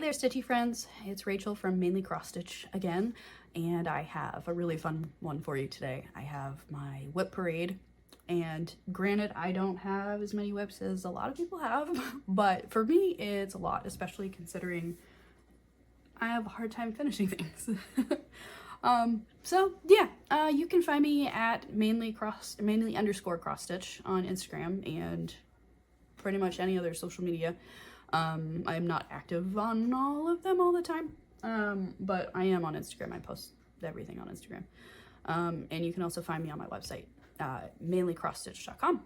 there, stitchy friends. It's Rachel from Mainely XStitch again, and I have a really fun one for you today. I have my WIP Parade, and granted, I don't have as many WIPs as a lot of people have, but for me, it's a lot, especially considering I have a hard time finishing things. So yeah, you can find me at mainly_XStitch on Instagram and pretty much any other social media. I'm not active on all of them all the time, but I am on Instagram. I post everything on Instagram. And you can also find me on my website, mainlyXStitch.com.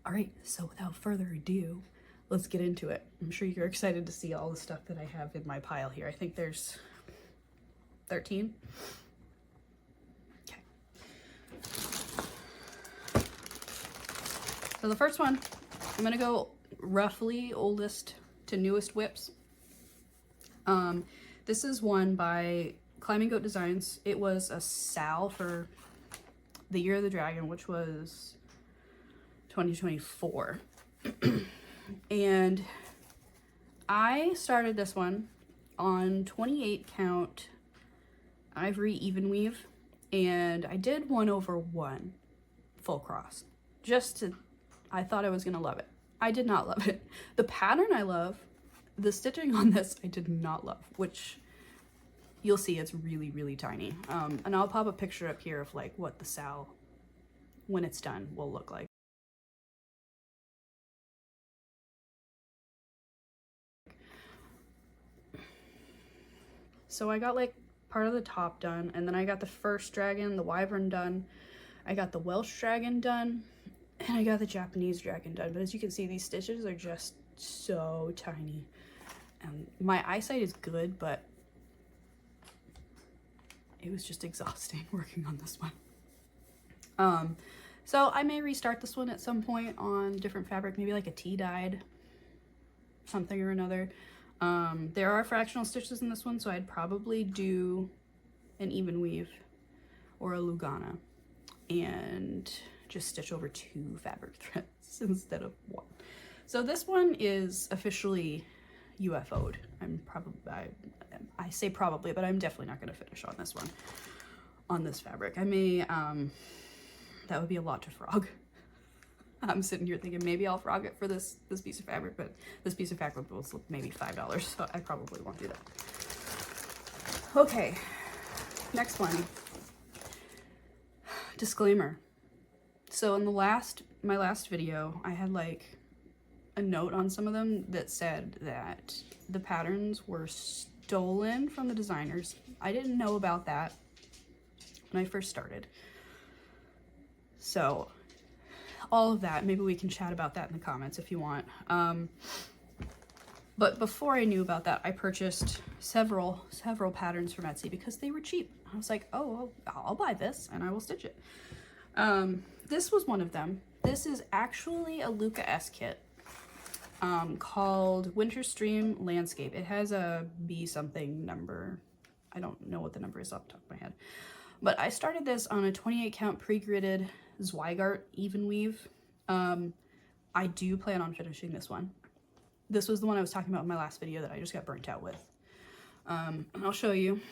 All right, so without further ado, let's get into it. I'm sure you're excited to see all the stuff that I have in my pile here. I think there's 13. Okay. So the first one, I'm gonna go roughly oldest to newest WIPs. This is one by Climbing Goat Designs. It was a SAL for the Year of the Dragon, which was 2024. And I started this one on 28 count ivory even weave, and I did 1/1 full cross. I thought I was gonna love it. I did not love it. The pattern I love, the stitching on this I did not love, which you'll see it's really, really tiny. And I'll pop a picture up here of like what the SAL, when it's done, will look like. So I got like part of the top done, and then I got the first dragon, the wyvern done. I got the Welsh dragon done, and I got the Japanese dragon done. But as you can see, these stitches are just so tiny. And my eyesight is good, but it was just exhausting working on this one. So I may restart this one at some point on different fabric, maybe like a tea dyed something or another. There are fractional stitches in this one, so I'd probably do an even weave or a Lugana and just stitch over 2 fabric threads instead of 1. So this one is officially UFO'd. I say probably, but I'm definitely not going to finish on this one, on this fabric. I may, that would be a lot to frog. I'm sitting here thinking maybe I'll frog it for this piece of fabric, but this piece of fabric was maybe $5, so I probably won't do that. Okay, next one. Disclaimer. So in my last video, I had like a note on some of them that said that the patterns were stolen from the designers. I didn't know about that when I first started. So all of that, maybe we can chat about that in the comments if you want. But before I knew about that, I purchased several patterns from Etsy because they were cheap. I was like, oh, I'll buy this and I will stitch it. This was one of them. This is actually a Luca-S kit called Winter Stream Landscape. It has a B something number. I don't know what the number is off the top of my head. But I started this on a 28 count pre-gridded Zweigart even weave. I do plan on finishing this one. This was the one I was talking about in my last video that I just got burnt out with. And I'll show you.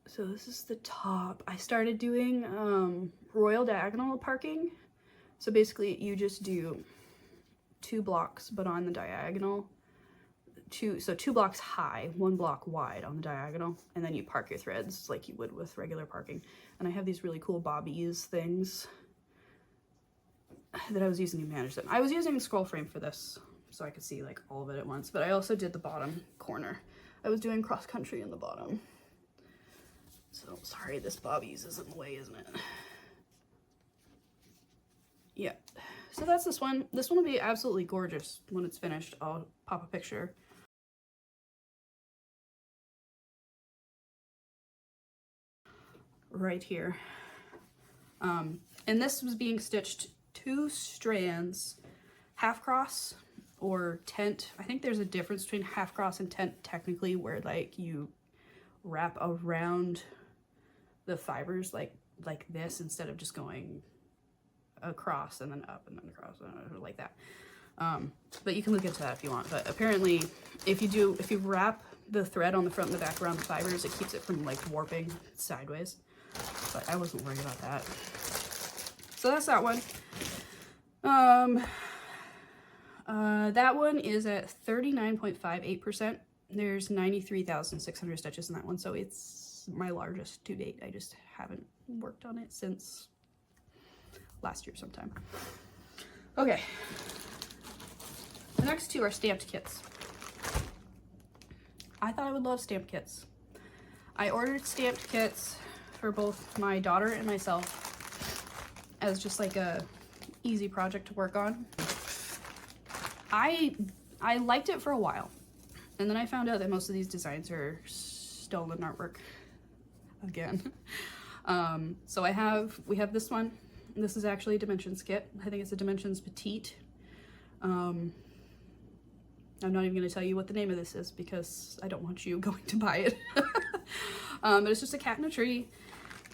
So this is the top. I started doing royal diagonal parking. So basically you just do 2 blocks, but on the diagonal. 2 blocks high, 1 block wide on the diagonal, and then you park your threads like you would with regular parking. And I have these really cool bobbies things that I was using to manage them. I was using a scroll frame for this so I could see like all of it at once, but I also did the bottom corner. I was doing cross country in the bottom. So sorry, this bobbies is in the way, isn't it? Yeah, so that's this one. This one will be absolutely gorgeous when it's finished. I'll pop a picture. Right here. And this was being stitched 2 strands, half cross or tent. I think there's a difference between half cross and tent technically, where like you wrap around the fibers like this instead of just going across and then up and then across like that. But you can look into that if you want. But apparently, if you wrap the thread on the front and the back around the fibers, it keeps it from like warping sideways. But I wasn't worried about that. So that's that one. That one is at 39.58%. There's 93,600 stitches in that one, so it's my largest to date. I just haven't worked on it since last year sometime. Okay. The next two are stamped kits. I thought I would love stamped kits. I ordered stamped kits for both my daughter and myself as just like a easy project to work on. I liked it for a while, and then I found out that most of these designs are stolen artwork again. So we have this one. This is actually a Dimensions kit. I think it's a Dimensions Petite. I'm not even going to tell you what the name of this is because I don't want you going to buy it. But it's just a cat in a tree,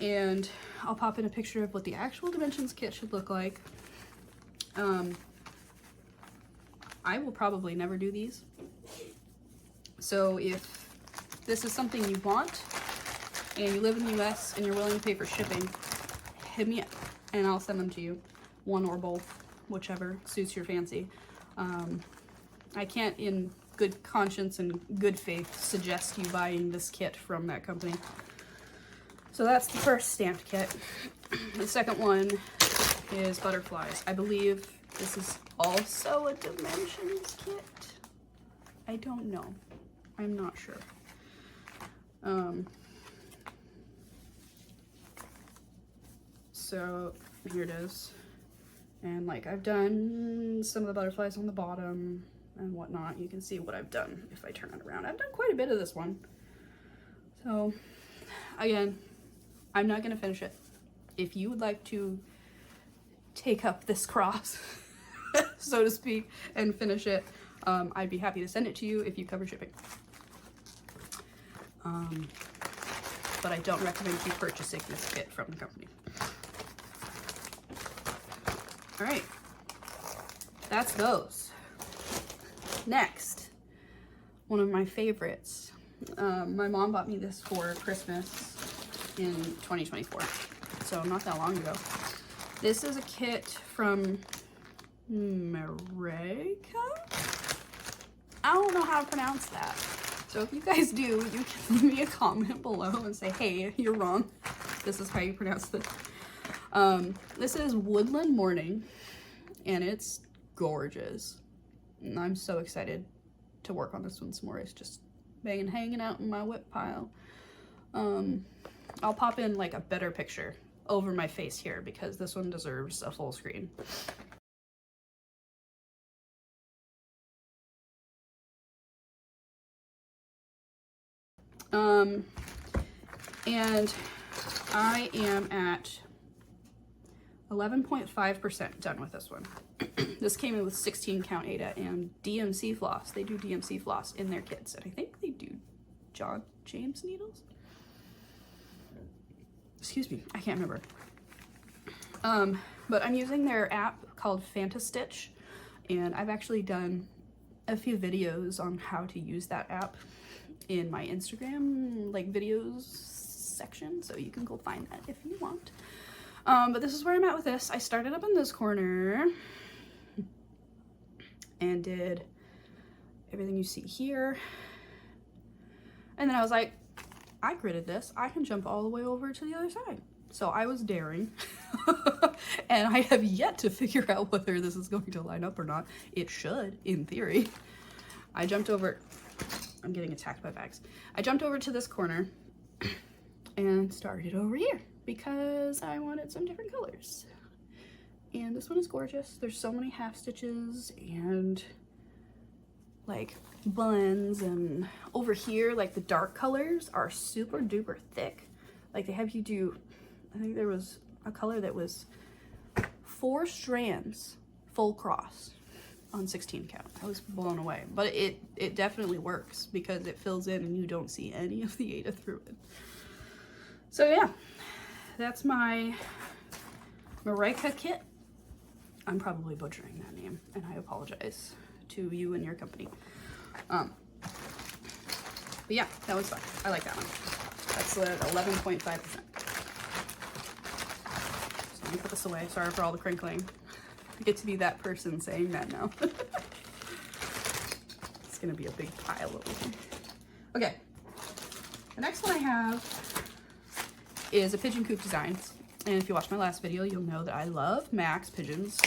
and I'll pop in a picture of what the actual Dimensions kit should look like. I will probably never do these. So if this is something you want and you live in the US and you're willing to pay for shipping, hit me up and I'll send them to you. One or both, whichever suits your fancy. I can't in good conscience and good faith suggest you buying this kit from that company. So that's the first stamped kit. The second one is butterflies. I believe this is also a Dimensions kit. I don't know. I'm not sure. So here it is. And like I've done some of the butterflies on the bottom and whatnot. You can see what I've done if I turn it around. I've done quite a bit of this one. So again, I'm not gonna finish it. If you would like to take up this cross, so to speak, and finish it, I'd be happy to send it to you if you cover shipping. But I don't recommend you purchasing this kit from the company. All right, that's those. Next, one of my favorites. My mom bought me this for Christmas in 2024, so not that long ago. This is a kit from Merejka? I don't know how to pronounce that. So if you guys do, you can leave me a comment below and say, hey, you're wrong. This is how you pronounce this. This is Woodland Morning, and it's gorgeous. And I'm so excited to work on this one some more. It's just been hanging out in my WIP pile. I'll pop in like a better picture over my face here because this one deserves a full screen. And I am at 11.5% done with this one. This came in with 16 count Ada and DMC floss. They do DMC floss in their kits, and I think they do John James needles. Excuse me, I can't remember. But I'm using their app called FantaStitch, and I've actually done a few videos on how to use that app in my Instagram like videos section, so you can go find that if you want. But this is where I'm at with this. I started up in this corner and did everything you see here, and then I was like, I gridded this, I can jump all the way over to the other side. So I was daring and I have yet to figure out whether this is going to line up or not. It should, in theory. I jumped over, I'm getting attacked by bags. I jumped over to this corner and started over here because I wanted some different colors. And this one is gorgeous. There's so many half stitches and like blends, and over here like the dark colors are super duper thick. Like they have you do, I think there was a color that was 4 strands full cross on 16 count. I was blown away, but it definitely works because it fills in and you don't see any of the Ada through it. So yeah, that's my Merejka kit. I'm probably butchering that name, and I apologize to you and your company. But yeah, that was fun. I like that one. That's 11.5%. So let me put this away. Sorry for all the crinkling. I get to be that person saying that now. It's gonna be a big pile over here. Okay, the next one I have is a pigeon coop designs. And if you watched my last video, you'll know that I love Max Pigeon's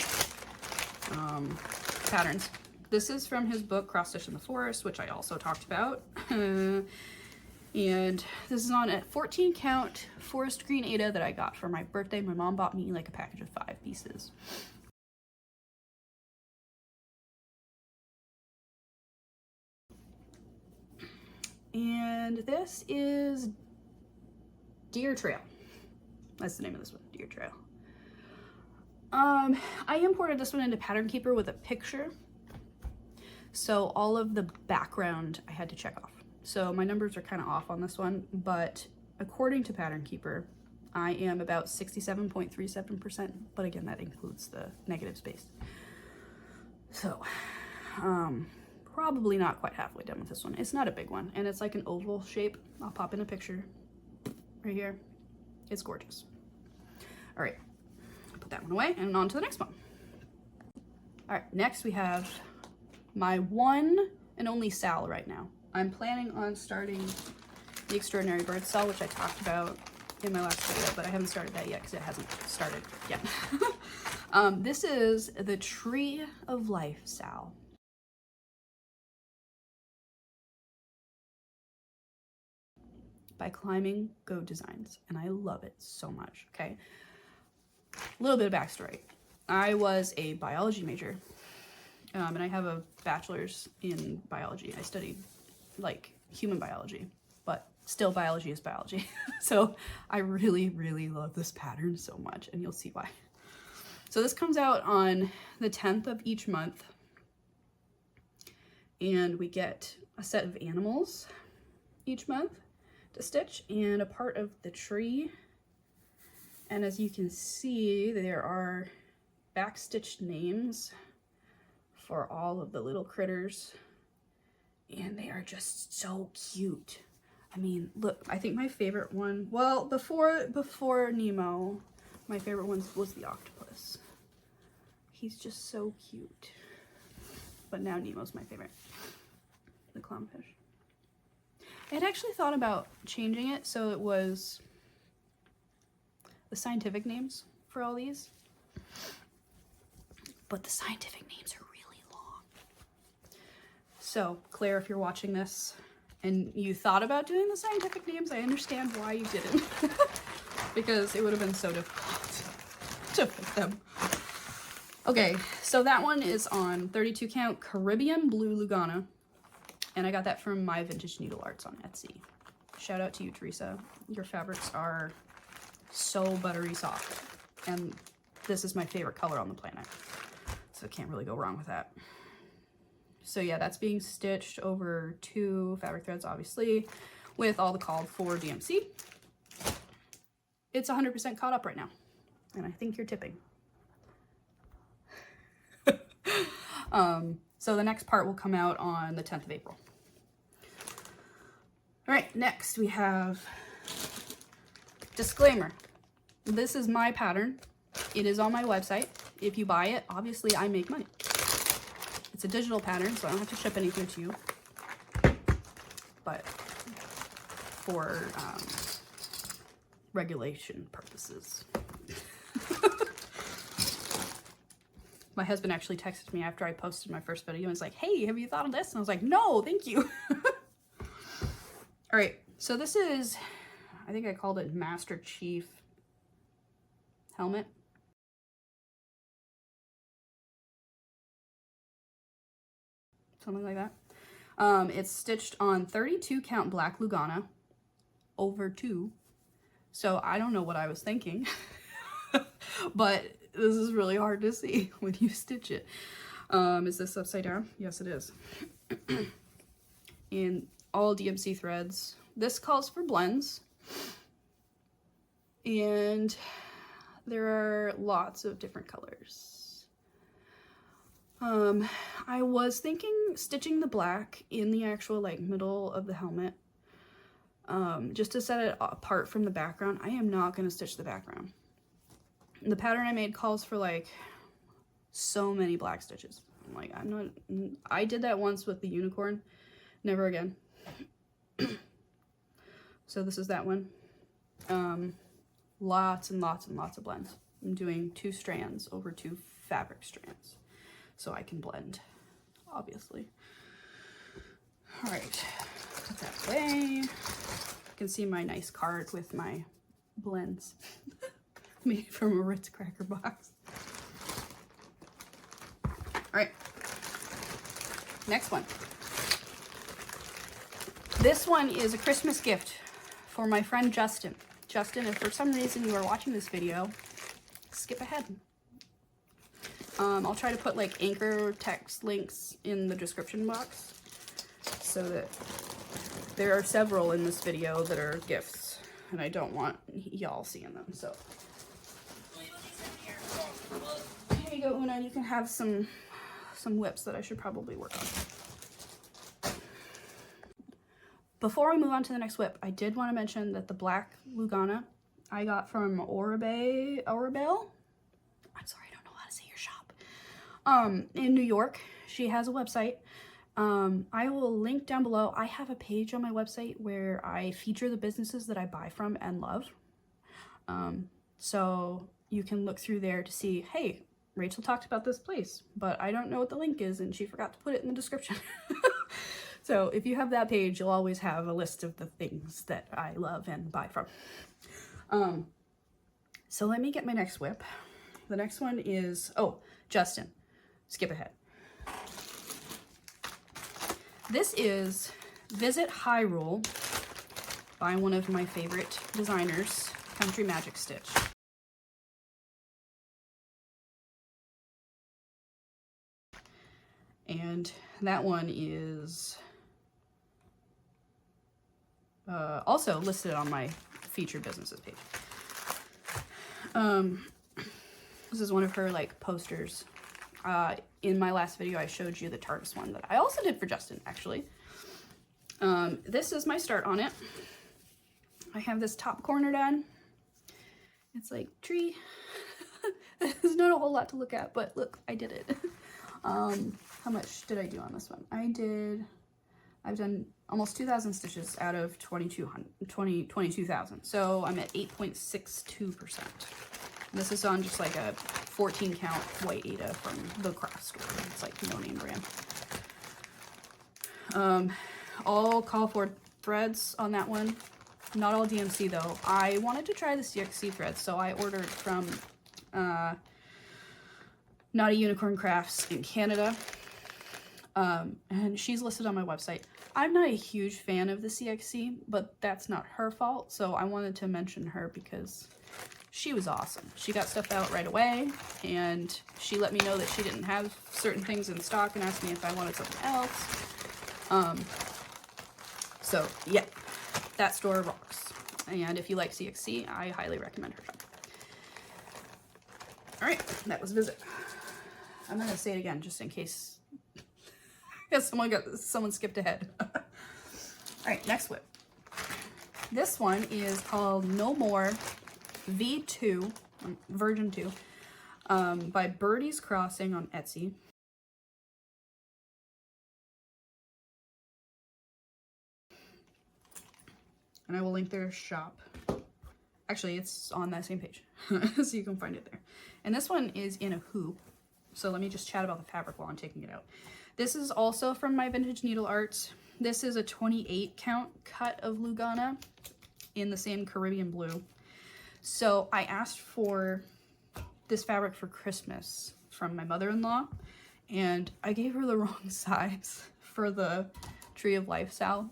patterns. This is from his book, Cross Stitch in the Forest, which I also talked about. And this is on a 14 count forest green Ada that I got for my birthday. My mom bought me like a package of 5 pieces. And this is Deer Trail. That's the name of this one, Deer Trail. I imported this one into Pattern Keeper with a picture. So all of the background I had to check off. So my numbers are kind of off on this one, but according to Pattern Keeper, I am about 67.37%, but again, that includes the negative space. So, probably not quite halfway done with this one. It's not a big one, and it's like an oval shape. I'll pop in a picture right here. It's gorgeous. All right, put that one away and on to the next one. All right, next we have my one and only Sal right now. I'm planning on starting the Extraordinary Bird Cell, which I talked about in my last video, but I haven't started that yet because it hasn't started yet. This is the Tree of Life Sal. By Climbing Go Designs, and I love it so much. Okay, a little bit of backstory. I was a biology major, and I have a bachelor's in biology. I studied like human biology, but still biology is biology. So I really, really love this pattern so much, and you'll see why. So this comes out on the 10th of each month, and we get a set of animals each month to stitch and a part of the tree. And as you can see, there are backstitched names for all of the little critters, and they are just so cute. I mean, look, I think my favorite one, well, before Nemo, my favorite one was the octopus. He's just so cute. But now Nemo's my favorite, the clownfish. I had actually thought about changing it so it was the scientific names for all these, but the scientific names are really long. So Claire, if you're watching this and you thought about doing the scientific names, I understand why you didn't, because it would have been so difficult to fit them. Okay, so that one is on 32 count Caribbean Blue Lugana. And I got that from My Vintage Needle Arts on Etsy. Shout out to you, Teresa. Your fabrics are so buttery soft. And this is my favorite color on the planet. So can't really go wrong with that. So yeah, that's being stitched over 2 fabric threads, obviously, with all the called for DMC. It's 100% caught up right now. And I think you're tipping. So the next part will come out on the 10th of April. All right, next we have disclaimer. This is my pattern. It is on my website. If you buy it, obviously I make money. It's a digital pattern, so I don't have to ship anything to you. But for regulation purposes. My husband actually texted me after I posted my first video and was like, hey, have you thought of this? And I was like, no, thank you. All right, so this is, I think I called it Master Chief helmet. Something like that. It's stitched on 32 count black Lugana over 2. So I don't know what I was thinking, but this is really hard to see when you stitch it. Is this upside down? Yes, it is. In all DMC threads. This calls for blends. And there are lots of different colors. I was thinking stitching the black in the actual like middle of the helmet, just to set it apart from the background. I am not going to stitch the background. The pattern I made calls for like so many black stitches. I'm like, I'm not, I did that once with the unicorn, never again. So this is that one. Lots and lots and lots of blends. I'm doing 2 strands over 2 fabric strands, so I can blend, obviously. All right, put that away. You can see my nice card with my blends made from a Ritz cracker box. All right, next one. This one is a Christmas gift for my friend Justin. Justin, if for some reason you are watching this video, skip ahead. I'll try to put like anchor text links in the description box so that there are several in this video that are gifts and I don't want y'all seeing them. So here you go, Una. You can have some WIPs that I should probably work on. Before we move on to the next WIP, I did want to mention that the black Lugana I got from Orabel. I'm sorry, I don't know how to say your shop. In New York. She has a website. I will link down below. I have a page on my website where I feature the businesses that I buy from and love. So you can look through there to see, hey, Rachel talked about this place, but I don't know what the link is and she forgot to put it in the description. So if you have that page, you'll always have a list of the things that I love and buy from. So let me get my next WIP. The next one is, oh, Justin, skip ahead. This is Visit Hyrule by one of my favorite designers, Country Magic Stitch. And that one is also listed on my featured businesses page. This is one of her like posters. In my last video, I showed you the TARDIS one that I also did for Justin, actually. This is my start on it. I have this top corner done. It's like tree. There's not a whole lot to look at, but look, I did it. How much did I do on this one? I've done almost 2,000 stitches out of 22,000. So I'm at 8.62%. This is on just like a 14 count white Ada from the craft store. It's like no name brand. All call for threads on that one. Not all DMC though. I wanted to try the CXC threads, so I ordered from Naughty Unicorn Crafts in Canada. And she's listed on my website. I'm not a huge fan of the CXC, but that's not her fault. So I wanted to mention her because she was awesome. She got stuff out right away, and she let me know that she didn't have certain things in stock and asked me if I wanted something else. So yeah, that store rocks. And if you like CXC, I highly recommend her shop. All right, that was Visit. I'm gonna say it again just in case someone skipped ahead. All right, next WIP. This one is called No More V2, version 2, by Birdie's Crossing on Etsy. And I will link their shop. Actually, it's on that same page, so you can find it there. And this one is in a hoop. So let me just chat about the fabric while I'm taking it out. This is also from my Vintage Needle Arts. This is a 28 count cut of Lugana in the same Caribbean blue. So I asked for this fabric for Christmas from my mother-in-law, and I gave her the wrong size for the Tree of Life Sal.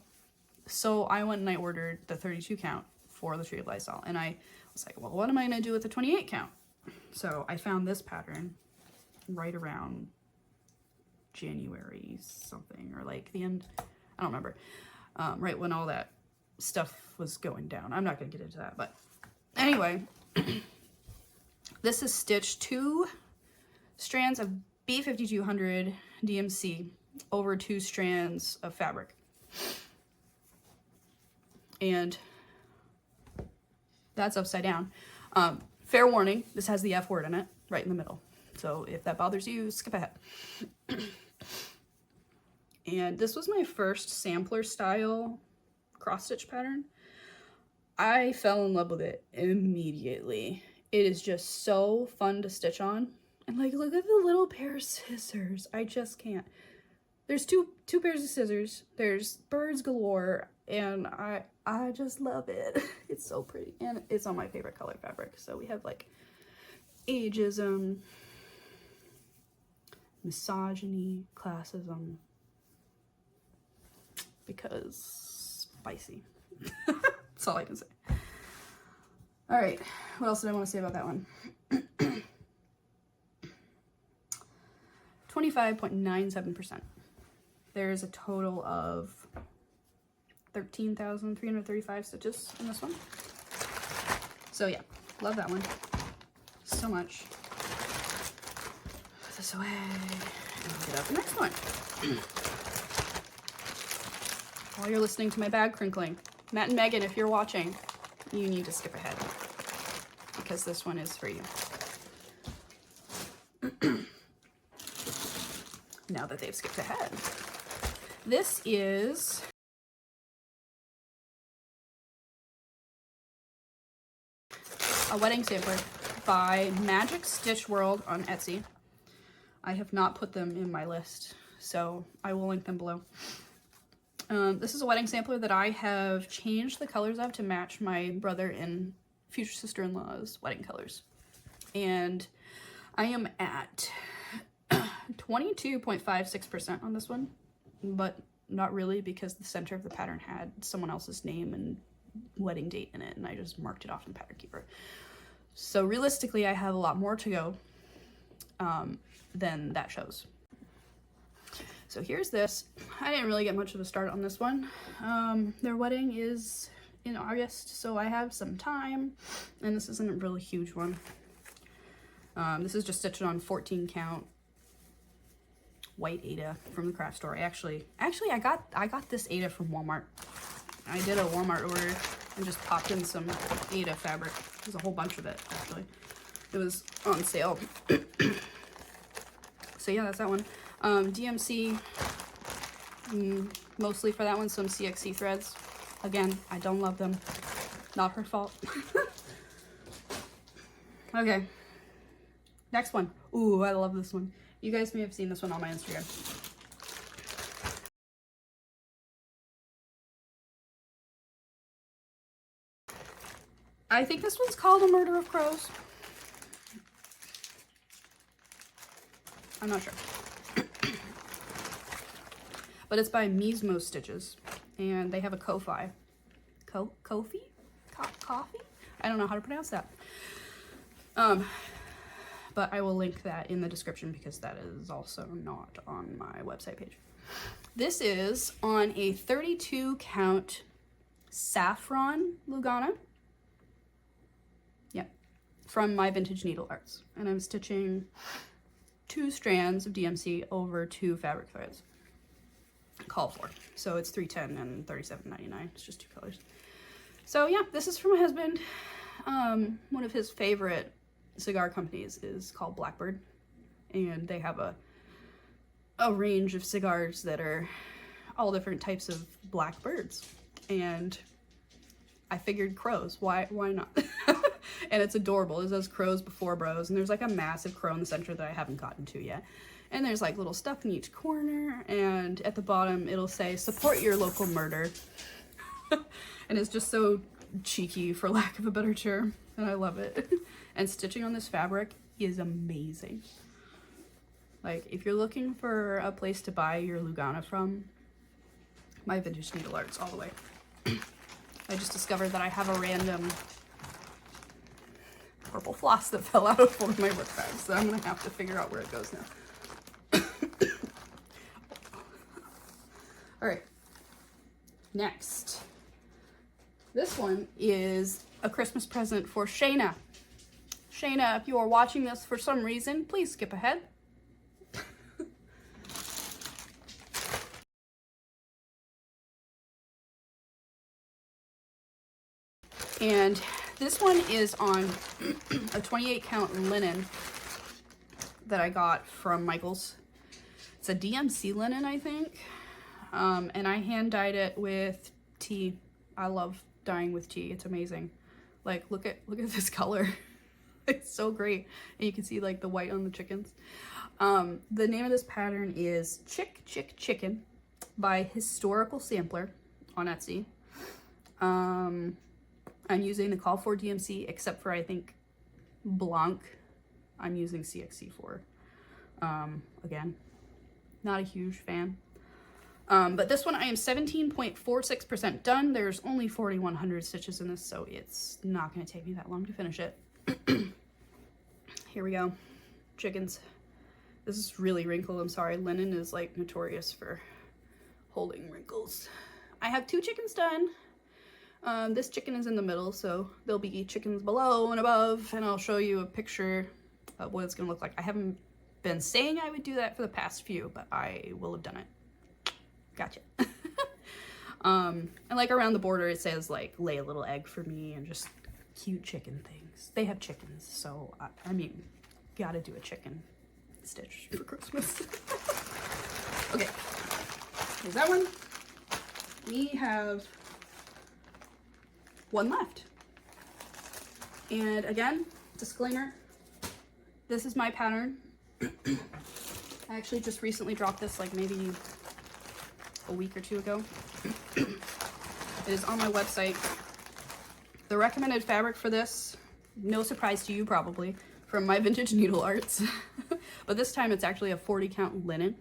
So I went and I ordered the 32 count for the Tree of Life Sal, and I was like, well, what am I gonna do with the 28 count? So I found this pattern right around January something, or like the end, I don't remember, right when all that stuff was going down. I'm not gonna get into that, but anyway, this is stitched 2 strands of B5200 DMC over 2 strands of fabric. And that's upside down. Fair warning, this has the F word in it, right in the middle. So if that bothers you, skip ahead. And this was my first sampler style cross stitch pattern. I fell in love with it immediately. It is just so fun to stitch on. And like, look at the little pair of scissors. I just can't. There's two pairs of scissors. There's birds galore, and I just love it. It's so pretty, and it's on my favorite color fabric. So we have like ageism, misogyny, classism, because spicy. That's all I can say. All right, what else did I want to say about that one? 25.97%. There's a total of 13,335 stitches in this one. So yeah, love that one so much. Put this away and I'll get out the next one. While you're listening to my bag crinkling, Matt and Megan, if you're watching, you need to skip ahead because this one is for you. Now that they've skipped ahead. This is a wedding sampler by Magic Stitch World on Etsy. I have not put them in my list, so I will link them below. This is a wedding sampler that I have changed the colors of to match my brother and future sister-in-law's wedding colors. And I am at 22.56% on this one, but not really because the center of the pattern had someone else's name and wedding date in it, and I just marked it off in Pattern Keeper. So realistically, I have a lot more to go than that shows. So here's this. I didn't really get much of a start on this one. Their wedding is in August, so I have some time, and this isn't a really huge one. This is just stitched on 14 count white Aida from the craft store. Actually, I got this Aida from Walmart. I did a Walmart order and just popped in some Aida fabric. There's a whole bunch of it, actually. It was on sale. So yeah, that's that one. DMC, mostly for that one, some CXC threads. Again, I don't love them. Not her fault. Okay. Next one. Ooh, I love this one. You guys may have seen this one on my Instagram. I think this one's called A Murder of Crows. I'm not sure. But it's by Mismo Stitches, and they have a Ko-fi. Ko-fi? Coffee? I don't know how to pronounce that. But I will link that in the description because that is also not on my website page. This is on a 32 count saffron Lugana. Yep, from My Vintage Needle Arts. And I'm stitching 2 strands of DMC over 2 fabric threads. Called for. So it's $310 and $37.99. It's just 2 colors. So yeah, this is for my husband. One of his favorite cigar companies is called Blackbird, and they have a range of cigars that are all different types of blackbirds, and I figured crows. Why not? And it's adorable. It says crows before bros, and there's like a massive crow in the center that I haven't gotten to yet. And there's like little stuff in each corner, and at the bottom it'll say support your local murder. And it's just so cheeky, for lack of a better term, and I love it. And stitching on this fabric is amazing. Like, if you're looking for a place to buy your Lugana from, My Vintage Needle Arts all the way. I just discovered that I have a random purple floss that fell out of one of my work bags, so I'm gonna have to figure out where it goes now. All right, next. This one is a Christmas present for Shayna. Shayna, if you are watching this for some reason, please skip ahead. And this one is on a 28 count linen that I got from Michael's. It's a DMC linen, I think. And I hand dyed it with tea. I love dyeing with tea. It's amazing. Like, look at this color. It's so great. And you can see like the white on the chickens. The name of this pattern is Chick Chick Chicken by Historical Sampler on Etsy. I'm using the call for DMC, except for I think Blanc I'm using CXC for. Again, not a huge fan. But this one I am 17.46% done. There's only 4,100 stitches in this, so it's not going to take me that long to finish it. Here we go. Chickens. This is really wrinkled. I'm sorry. Linen is like notorious for holding wrinkles. I have 2 chickens done. This chicken is in the middle, so there'll be chickens below and above, and I'll show you a picture of what it's going to look like. I haven't been saying I would do that for the past few, but I will have done it. Gotcha. And like around the border it says like lay a little egg for me and just cute chicken things. They have chickens, so I mean, gotta do a chicken stitch for Christmas. Okay, here's that one. We have one left. And again, disclaimer, this is my pattern. I actually just recently dropped this like maybe a week or 2 ago. It is on my website. The recommended fabric for this, no surprise to you probably, from my Vintage Needle Arts. But this time it's actually a 40 count linen.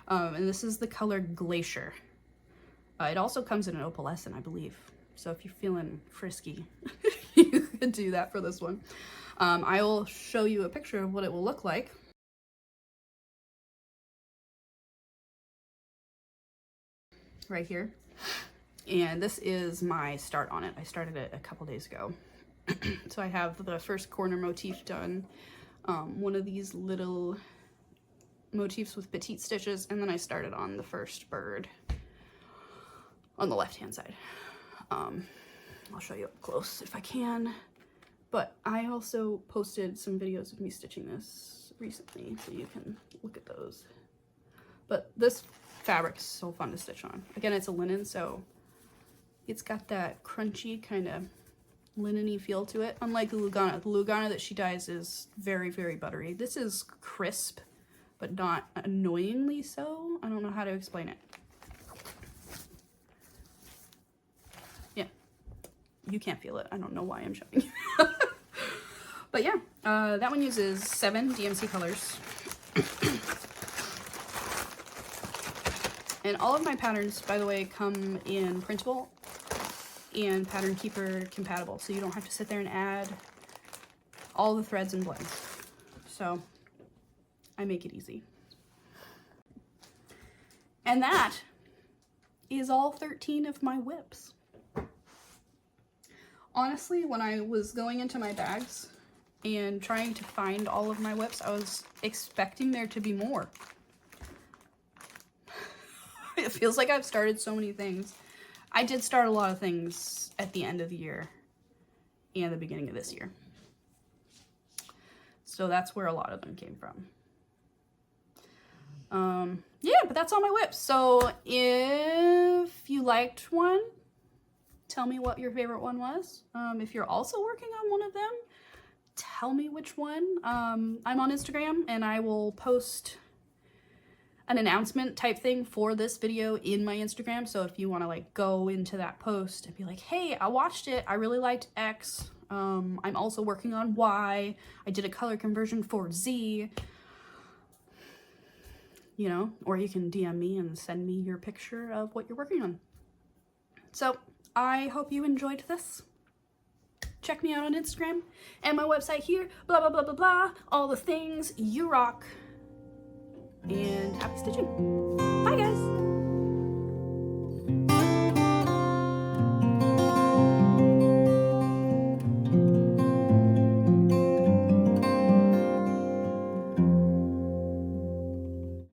And this is the color Glacier. It also comes in an opalescent, I believe. So if you're feeling frisky, you could do that for this one. I will show you a picture of what it will look like. Right here. And this is my start on it. I started it a couple days ago. So I have the first corner motif done, one of these little motifs with petite stitches, and then I started on the first bird on the left hand side. I'll show you up close if I can, but I also posted some videos of me stitching this recently, so you can look at those. But this fabric is so fun to stitch on. Again, it's a linen, so it's got that crunchy kind of linen-y feel to it, unlike the Lugana. The Lugana that she dyes is very, very buttery. This is crisp, but not annoyingly so. I don't know how to explain it. Yeah, you can't feel it. I don't know why I'm showing you. But yeah, that one uses 7 DMC colors. And all of my patterns, by the way, come in printable and pattern keeper compatible, so you don't have to sit there and add all the threads and blends. So I make it easy. And that is all 13 of my WIPs. Honestly, when I was going into my bags and trying to find all of my WIPs, I was expecting there to be more. It feels like I've started so many things. I did start a lot of things at the end of the year and the beginning of this year. So that's where a lot of them came from. Yeah, but that's all my WIPs. So if you liked one, tell me what your favorite one was. If you're also working on one of them, tell me which one. I'm on Instagram and I will post an announcement type thing for this video in my Instagram. So if you want to like go into that post and be like, hey, I watched it, I really liked X. I'm also working on Y. I did a color conversion for Z. You know, or you can DM me and send me your picture of what you're working on. So I hope you enjoyed this. Check me out on Instagram and my website here, blah, blah, blah, blah, blah, all the things. You rock. And happy stitching.